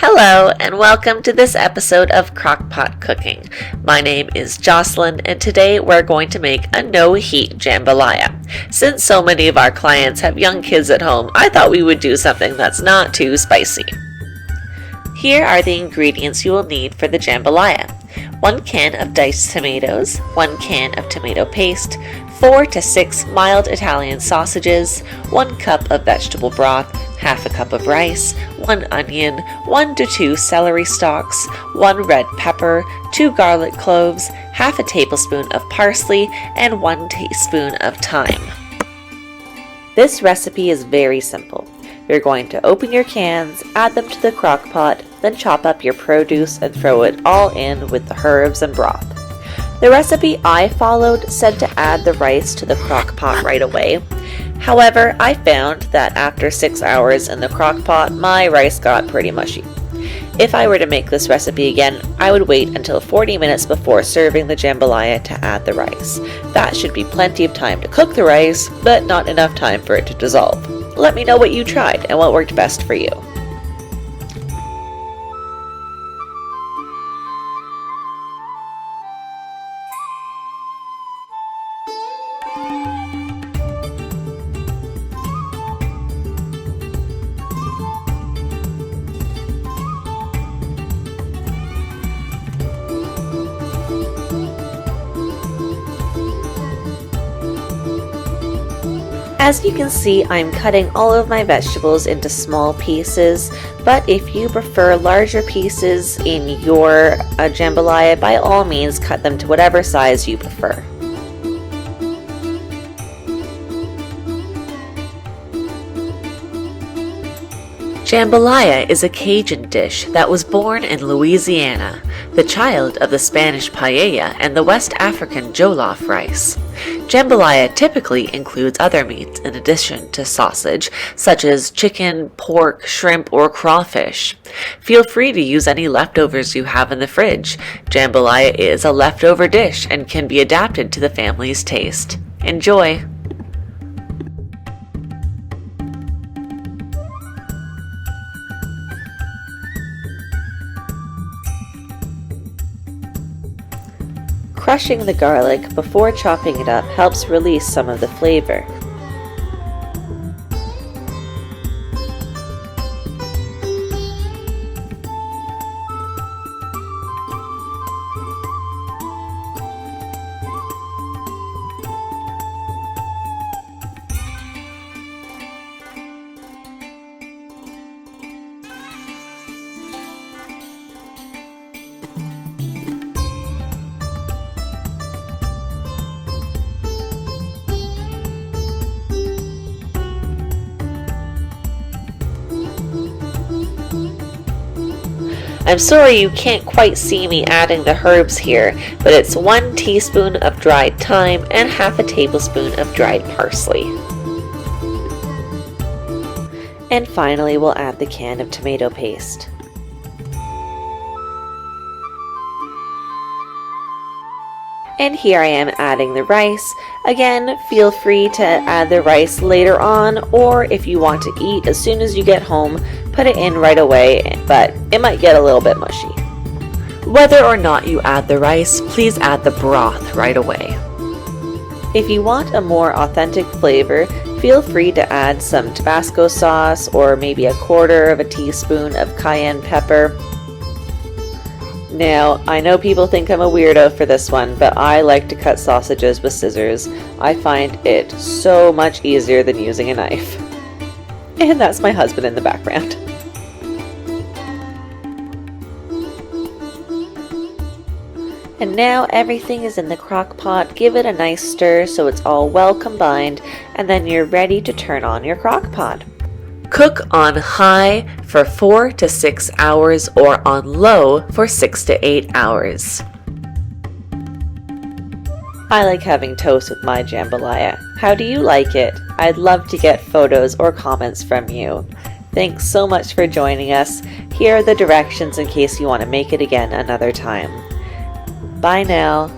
Hello and welcome to this episode of Crockpot Cooking. My name is Jocelyn and today we're going to make a no-heat jambalaya. Since so many of our clients have young kids at home, I thought we would do something that's not too spicy. Here are the ingredients you will need for the jambalaya. 1 can of diced tomatoes, 1 can of tomato paste, 4 to 6 mild Italian sausages, 1 cup of vegetable broth, half a cup of rice, 1 onion, 1 to 2 celery stalks, 1 red pepper, 2 garlic cloves, half a tablespoon of parsley, and 1 teaspoon of thyme. This recipe is very simple. You're going to open your cans, add them to the crock pot, then chop up your produce and throw it all in with the herbs and broth. The recipe I followed said to add the rice to the crock pot right away. However, I found that after 6 hours in the crock pot, my rice got pretty mushy. If I were to make this recipe again, I would wait until 40 minutes before serving the jambalaya to add the rice. That should be plenty of time to cook the rice, but not enough time for it to dissolve. Let me know what you tried and what worked best for you. As you can see, I'm cutting all of my vegetables into small pieces, but if you prefer larger pieces in your jambalaya, by all means cut them to whatever size you prefer. Jambalaya is a Cajun dish that was born in Louisiana, the child of the Spanish paella and the West African jollof rice. Jambalaya typically includes other meats in addition to sausage, such as chicken, pork, shrimp, or crawfish. Feel free to use any leftovers you have in the fridge. Jambalaya is a leftover dish and can be adapted to the family's taste. Enjoy! Crushing the garlic before chopping it up helps release some of the flavor. I'm sorry you can't quite see me adding the herbs here, but it's 1 teaspoon of dried thyme and half a tablespoon of dried parsley. And finally, we'll add the can of tomato paste. And here I am adding the rice. Again, feel free to add the rice later on, or if you want to eat as soon as you get home, put it in right away, but it might get a little bit mushy. Whether or not you add the rice, please add the broth right away. If you want a more authentic flavor, feel free to add some Tabasco sauce or maybe 1/4 teaspoon of cayenne pepper. Now, I know people think I'm a weirdo for this one, but I like to cut sausages with scissors. I find it so much easier than using a knife. And that's my husband in the background. And now everything is in the crock pot. Give it a nice stir so it's all well combined, and then you're ready to turn on your crock pot. Cook on high for 4 to 6 hours or on low for 6 to 8 hours. I like having toast with my jambalaya. How do you like it? I'd love to get photos or comments from you. Thanks so much for joining us. Here are the directions in case you want to make it again another time. Bye now.